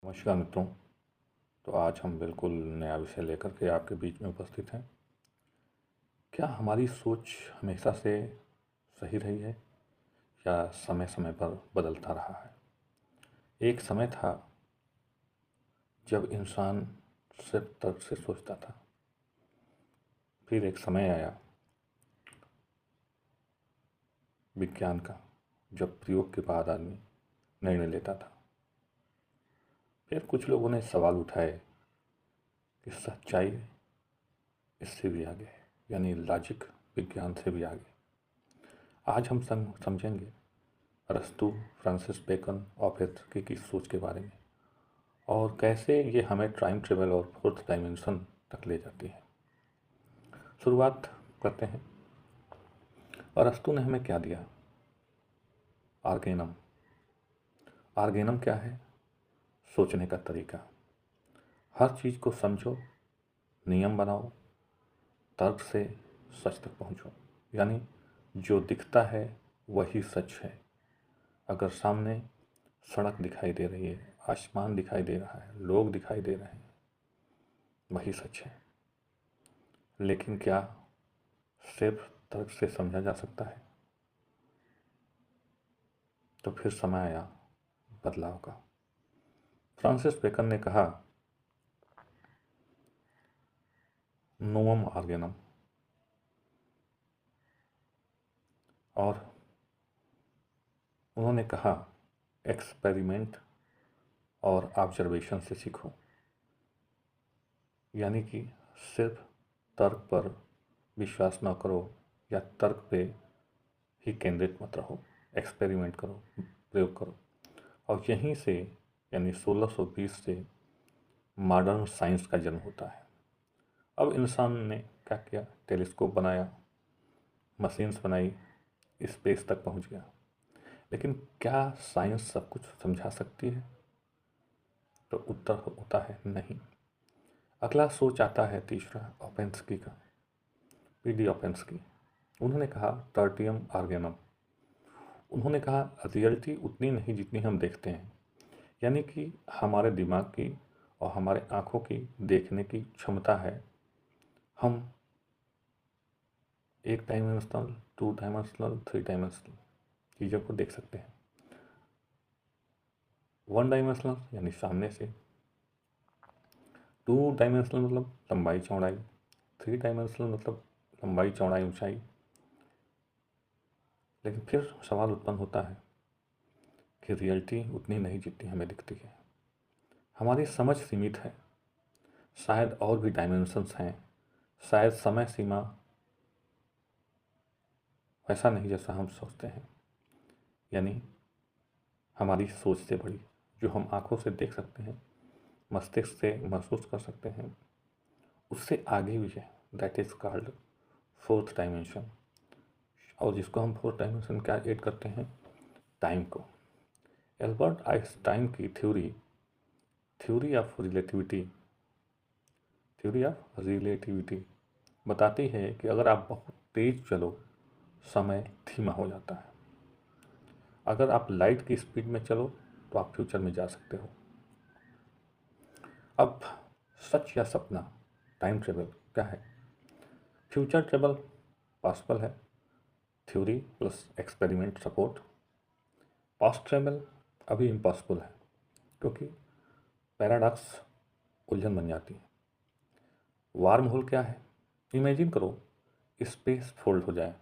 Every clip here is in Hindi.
नमस्कार मित्रों। तो आज हम बिल्कुल नया विषय लेकर के आपके बीच में उपस्थित हैं। क्या हमारी सोच हमेशा से सही रही है या समय समय पर बदलता रहा है? एक समय था जब इंसान सिर्फ तर्क से सोचता था। फिर एक समय आया विज्ञान का, जब प्रयोग के बाद आदमी निर्णय लेता था। फिर कुछ लोगों ने सवाल उठाए कि सच्चाई इससे भी आगे है, यानी लॉजिक विज्ञान से भी आगे। आज हम समझेंगे अरस्तु, फ्रांसिस बेकन और पेट्रिकी की सोच के बारे में, और कैसे ये हमें टाइम ट्रेवल और फोर्थ डायमेंशन तक ले जाती है। शुरुआत करते हैं। अरस्तु ने हमें क्या दिया? आर्गेनम। आर्गेनम क्या है? सोचने का तरीका। हर चीज़ को समझो, नियम बनाओ, तर्क से सच तक पहुँचो। यानी जो दिखता है वही सच है। अगर सामने सड़क दिखाई दे रही है, आसमान दिखाई दे रहा है, लोग दिखाई दे रहे हैं, वही सच है। लेकिन क्या सिर्फ तर्क से समझा जा सकता है? तो फिर समय आया बदलाव का। फ्रांसिस बेकन ने कहा नोवम आर्गेनम, और उन्होंने कहा एक्सपेरिमेंट और ऑब्जर्वेशन से सीखो। यानी कि सिर्फ तर्क पर विश्वास न करो या तर्क पे ही केंद्रित मत रहो। एक्सपेरिमेंट करो, प्रयोग करो। और यहीं से यानी 1620 से मॉडर्न साइंस का जन्म होता है। अब इंसान ने क्या किया? टेलीस्कोप बनाया, मशीन्स बनाई, स्पेस तक पहुंच गया। लेकिन क्या साइंस सब कुछ समझा सकती है? तो उत्तर होता है नहीं। अगला सोच आता है तीसरा, ओपेंस्की का, पीडी ओपेंस्की। उन्होंने कहा टर्टियम आर्गेनम। उन्होंने कहा रियलिटी उतनी नहीं जितनी हम देखते हैं। यानी कि हमारे दिमाग की और हमारे आँखों की देखने की क्षमता है। हम एक dimensional, two dimensional, three dimensional चीज़ों को देख सकते हैं। वन डायमेंशनल यानी सामने से, टू डायमेंशनल मतलब लंबाई चौड़ाई, थ्री डायमेंशनल मतलब लंबाई चौड़ाई ऊंचाई। लेकिन फिर सवाल उत्पन्न होता है कि रियलिटी उतनी नहीं जितनी हमें दिखती है। हमारी समझ सीमित है। शायद और भी डायमेंशंस हैं। शायद समय सीमा वैसा नहीं जैसा हम सोचते हैं। यानी हमारी सोच से बड़ी, जो हम आंखों से देख सकते हैं, मस्तिष्क से महसूस कर सकते हैं, उससे आगे भी है। That is called fourth dimension. और जिसको हम फोर्थ डायमेंशन क्या ऐड करते हैं? टाइम को। एल्बर्ट आइंस्टाइन की थ्योरी ऑफ रिलेटिविटी बताती है कि अगर आप बहुत तेज चलो, समय धीमा हो जाता है। अगर आप लाइट की स्पीड में चलो तो आप फ्यूचर में जा सकते हो। अब सच या सपना, टाइम ट्रेवल क्या है? फ्यूचर ट्रेवल पॉसिबल है, theory plus experiment support. Past travel अभी इम्पॉसिबल है, क्योंकि पैराडॉक्स उलझन बन जाती है। वार्म होल क्या है? इमेजिन करो स्पेस फोल्ड हो जाए,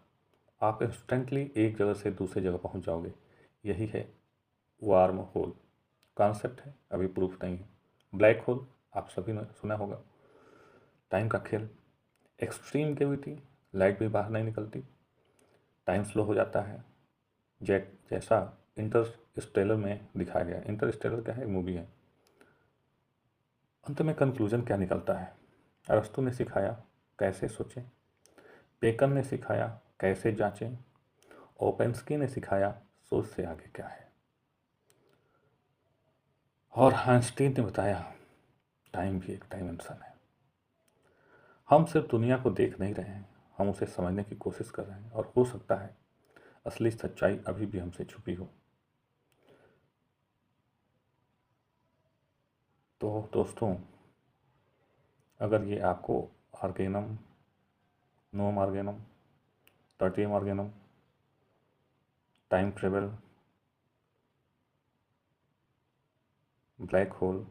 आप इंस्टेंटली एक जगह से दूसरी जगह पहुंच जाओगे। यही है वार्म होल। कॉन्सेप्ट है, अभी प्रूफ नहीं है। ब्लैक होल आप सभी ने सुना होगा। टाइम का खेल, एक्सट्रीम ग्रेविटी, लाइट भी बाहर नहीं निकलती, टाइम स्लो हो जाता है, जेट जैसा इंटरस्टेलर में दिखाया गया। इंटरस्टेलर क्या है? मूवी है। अंत में कंक्लूजन क्या निकलता है? अरस्तु ने सिखाया कैसे सोचें, बेकन ने सिखाया कैसे जांचें, ओपेंस्की ने सिखाया सोच से आगे क्या है, और आइंस्टीन ने बताया टाइम भी एक डायमेंशन है। हम सिर्फ दुनिया को देख नहीं रहे हैं, हम उसे समझने की कोशिश कर रहे हैं। और हो सकता है असली सच्चाई अभी भी हमसे छुपी हो। तो दोस्तों, अगर ये आपको Organum, Novum Organum, Tertium Organum, time travel, black hole,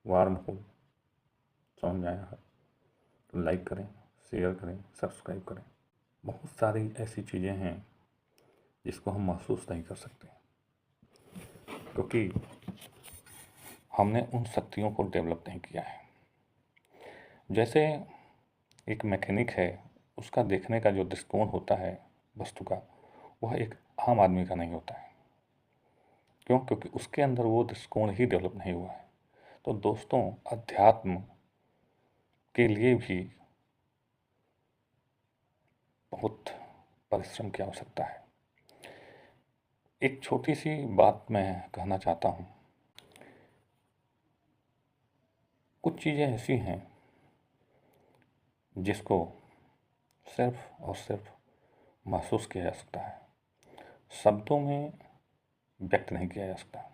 worm hole समझ में आया है तो लाइक करें, शेयर करें, सब्सक्राइब करें। बहुत सारी ऐसी चीज़ें हैं जिसको हम महसूस नहीं कर सकते, क्योंकि हमने उन शक्तियों को डेवलप नहीं किया है। जैसे एक मैकेनिक है, उसका देखने का जो दृष्टिकोण होता है वस्तु का, वह एक आम आदमी का नहीं होता है। क्यों? क्योंकि उसके अंदर वो दृष्टिकोण ही डेवलप नहीं हुआ है। तो दोस्तों, अध्यात्म के लिए भी बहुत परिश्रम की आवश्यकता है। एक छोटी सी बात मैं कहना चाहता हूँ। कुछ चीज़ें ऐसी हैं जिसको सिर्फ और सिर्फ महसूस किया जा सकता है, शब्दों में व्यक्त नहीं किया जा सकता।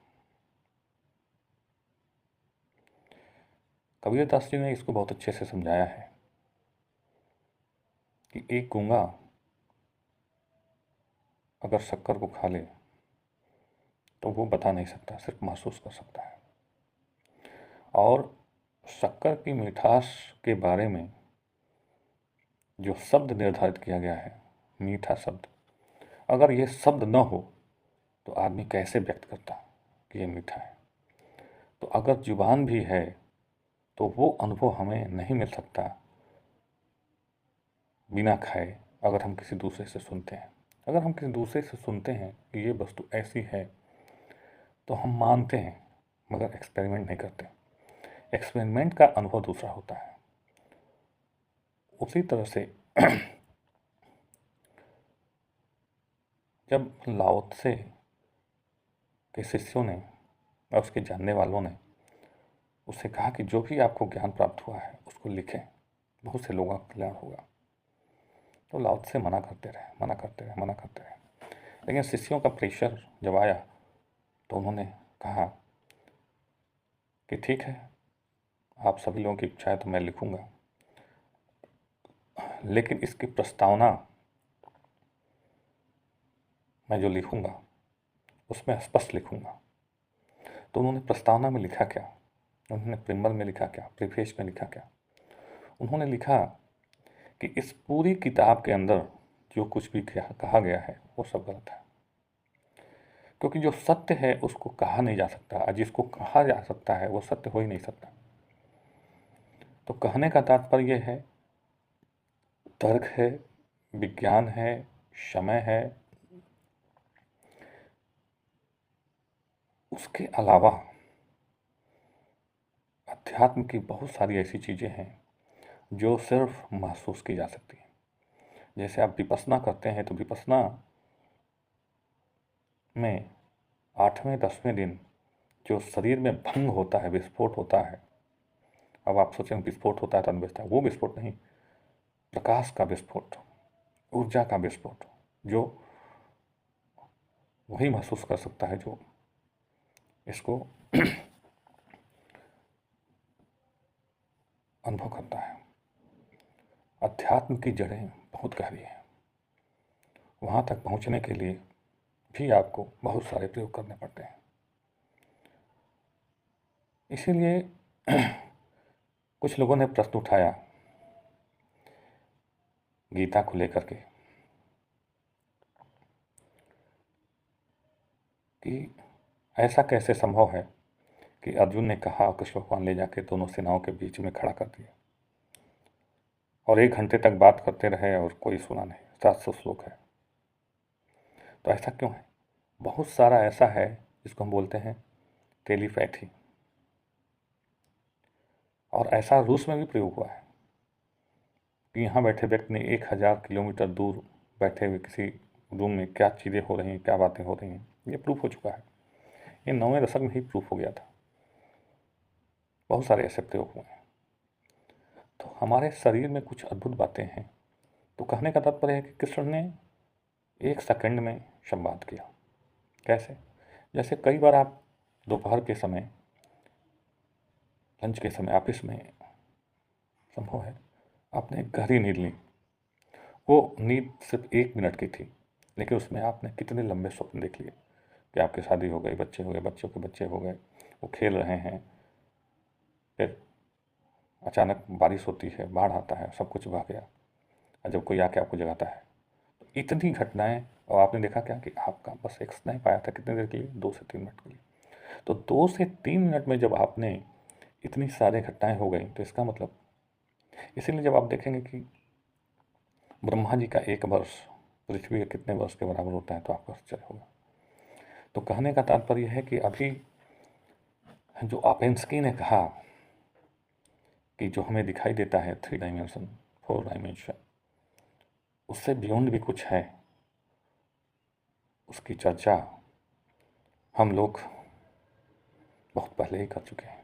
कबीरदास जी ने इसको बहुत अच्छे से समझाया है कि एक गूंगा अगर शक्कर को खा ले तो वो बता नहीं सकता, सिर्फ महसूस कर सकता है। और शक्कर की मिठास के बारे में जो शब्द निर्धारित किया गया है, मीठा शब्द, अगर ये शब्द न हो तो आदमी कैसे व्यक्त करता कि ये मीठा है। तो अगर जुबान भी है तो वो अनुभव हमें नहीं मिल सकता बिना खाए, अगर हम किसी दूसरे से सुनते हैं। अगर हम किसी दूसरे से सुनते हैं कि ये वस्तु ऐसी है तो हम मानते हैं, मगर एक्सपेरिमेंट नहीं करते। एक्सपेरिमेंट का अनुभव दूसरा होता है। उसी तरह से जब लाओ त्से के शिष्यों ने और उसके जानने वालों ने उससे कहा कि जो भी आपको ज्ञान प्राप्त हुआ है उसको लिखें, बहुत से लोगों का कल्याण होगा, तो लाओ त्से मना करते रहे, मना करते रहे, मना करते रहे। लेकिन शिष्यों का प्रेशर जब आया तो उन्होंने कहा कि ठीक है, आप सभी लोगों की इच्छा है तो मैं लिखूंगा, लेकिन इसकी प्रस्तावना मैं जो लिखूंगा उसमें स्पष्ट लिखूंगा। तो उन्होंने प्रस्तावना में लिखा क्या, उन्होंने प्रिमल में लिखा क्या, प्रीफेस में लिखा क्या? उन्होंने लिखा कि इस पूरी किताब के अंदर जो कुछ भी कहा गया है वो सब गलत है, क्योंकि जो सत्य है उसको कहा नहीं जा सकता, और जिसको कहा जा सकता है वो सत्य हो ही नहीं सकता। तो कहने का तात्पर्य है तर्क है, विज्ञान है, समय है, उसके अलावा अध्यात्म की बहुत सारी ऐसी चीज़ें हैं जो सिर्फ महसूस की जा सकती हैं। जैसे आप विपश्यना करते हैं तो विपश्यना में 8वें 10वें दिन जो शरीर में भंग होता है, विस्फोट होता है। अब आप सोचें विस्फोट होता है तो अनवस्था, वो विस्फोट नहीं, प्रकाश का विस्फोट, ऊर्जा का विस्फोट, जो वही महसूस कर सकता है जो इसको अनुभव करता है। अध्यात्म की जड़ें बहुत गहरी हैं, वहाँ तक पहुँचने के लिए भी आपको बहुत सारे प्रयोग करने पड़ते हैं। इसीलिए कुछ लोगों ने प्रश्न उठाया गीता को लेकर के कि ऐसा कैसे संभव है कि अर्जुन ने कहा और कृष्ण भगवान ले जाके दोनों सेनाओं के बीच में खड़ा कर दिया और 1 घंटे तक बात करते रहे और कोई सुना नहीं, 700 श्लोक है। तो ऐसा क्यों है? बहुत सारा ऐसा है जिसको हम बोलते हैं टेलीपैथी, और ऐसा रूस में भी प्रयोग हुआ है कि यहाँ बैठे व्यक्ति ने 1000 किलोमीटर दूर बैठे हुए किसी रूम में क्या चीज़ें हो रही हैं, क्या बातें हो रही हैं, ये प्रूफ हो चुका है। ये 9वें दशक में ही प्रूफ हो गया था। बहुत सारे ऐसे प्रयोग हुए हैं। तो हमारे शरीर में कुछ अद्भुत बातें हैं। तो कहने का तात्पर्य है कि कृष्ण ने 1 सेकंड में संवाद किया। कैसे? जैसे कई बार आप दोपहर के समय लंच के समय ऑफिस में संभव है आपने एक गहरी नींद ली, वो नींद सिर्फ 1 मिनट की थी, लेकिन उसमें आपने कितने लंबे स्वप्न देख लिए कि आपकी शादी हो गई, बच्चे हो गए, बच्चों के बच्चे हो गए, वो खेल रहे हैं, फिर अचानक बारिश होती है, बाढ़ आता है, सब कुछ बह गया, और जब कोई आके आपको जगाता है, तो इतनी घटनाएं, और आपने देखा क्या कि आपका बस एक स्नैप आया था कितनी देर के लिए, 2 से 3 मिनट के लिए। तो 2 से 3 मिनट में जब आपने इतनी सारी घटनाएं हो गई, तो इसका मतलब, इसीलिए जब आप देखेंगे कि ब्रह्मा जी का 1 वर्ष पृथ्वी के कितने वर्ष के बराबर होता है, तो आपको आश्चर्य होगा। तो कहने का तात्पर्य है कि अभी जो आपेंस्की ने कहा कि जो हमें दिखाई देता है 3 डायमेंशन, 4 डायमेंशन, उससे बियॉन्ड भी कुछ है, उसकी चर्चा हम लोग बहुत पहले ही कर चुके हैं।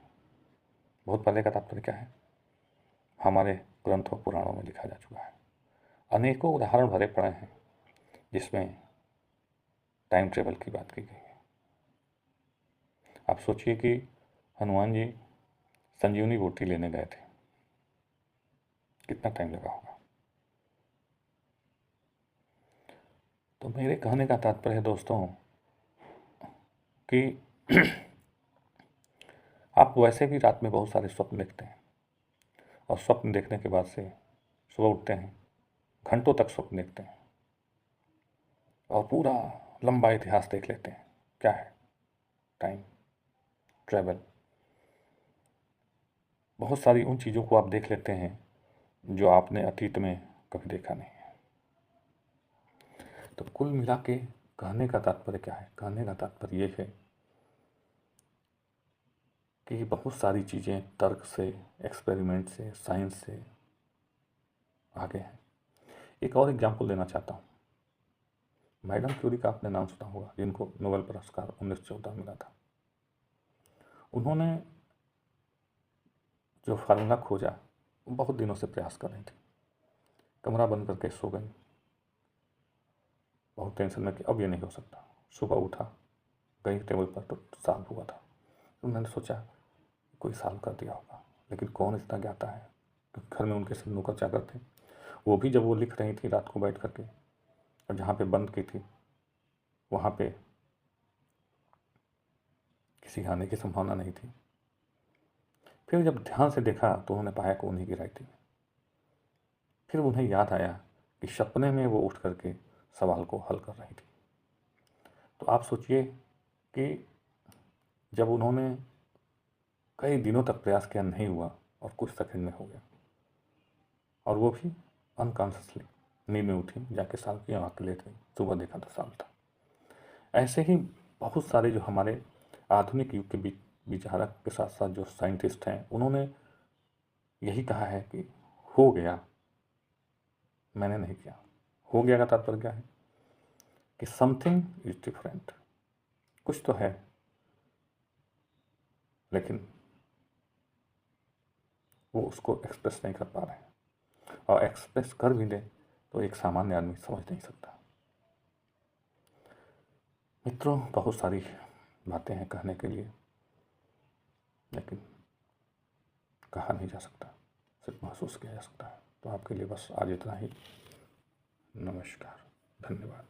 बहुत पहले का तात्पर्य क्या है, हमारे ग्रंथों पुराणों में लिखा जा चुका है। अनेकों उदाहरण भरे पड़े हैं जिसमें टाइम ट्रेवल की बात की गई है। आप सोचिए कि हनुमान जी संजीवनी बूटी लेने गए थे, कितना टाइम लगा होगा। तो मेरे कहने का तात्पर्य है दोस्तों कि आप वैसे भी रात में बहुत सारे स्वप्न देखते हैं, और स्वप्न देखने के बाद से सुबह उठते हैं, घंटों तक स्वप्न देखते हैं और पूरा लंबा इतिहास देख लेते हैं। क्या है? Time travel. बहुत सारी उन चीज़ों को आप देख लेते हैं जो आपने अतीत में कभी देखा नहीं है। तो कुल मिला के कहने का तात्पर्य क्या है? कहने का तात्पर्य ये है कि बहुत सारी चीज़ें तर्क से, एक्सपेरिमेंट से, साइंस से आगे हैं। एक और एग्जाम्पल देना चाहता हूँ। मैडम क्यूरी का आपने नाम सुना होगा, जिनको नोबेल पुरस्कार 1914 मिला था। उन्होंने जो फार्मूला खोजा, बहुत दिनों से प्रयास कर रही थी, कमरा बंद करके सो गई, बहुत टेंशन में कि अब ये नहीं हो सकता। सुबह उठा, गई टेबल पर, तो सॉल्व हुआ था। तो मैंने सोचा कोई सॉल्व कर दिया होगा, लेकिन कौन इतना ज्ञाता है, क्योंकि घर में उनके सब नौकर चाकर थे। वो भी जब वो लिख रही थी रात को बैठ करके, और जहाँ पे बंद की थी वहाँ पे किसी आने की संभावना नहीं थी। फिर जब ध्यान से देखा तो उन्होंने पाया कि उन्हीं की राइटिंग। फिर उन्हें याद आया कि सपने में वो उठ करके सवाल को हल कर रही थी। तो आप सोचिए कि जब उन्होंने कई दिनों तक प्रयास किया, नहीं हुआ, और कुछ सेकंड में हो गया, और वो भी अनकॉन्शियसली नींद में उठी, जाके सॉल्व किया, आके लेट गई, सुबह देखा तो सॉल्व था। ऐसे ही बहुत सारे जो हमारे आधुनिक युग के विचारक के साथ साथ जो साइंटिस्ट हैं, उन्होंने यही कहा है कि हो गया, मैंने नहीं किया। हो गया का तात्पर्य क्या है कि समथिंग इज डिफरेंट, कुछ तो है, लेकिन वो उसको एक्सप्रेस नहीं कर पा रहे हैं, और एक्सप्रेस कर भी दे तो एक सामान्य आदमी समझ नहीं सकता। मित्रों, बहुत सारी बातें हैं कहने के लिए, लेकिन कहा नहीं जा सकता, सिर्फ महसूस किया जा सकता है। तो आपके लिए बस आज इतना ही। नमस्कार, धन्यवाद।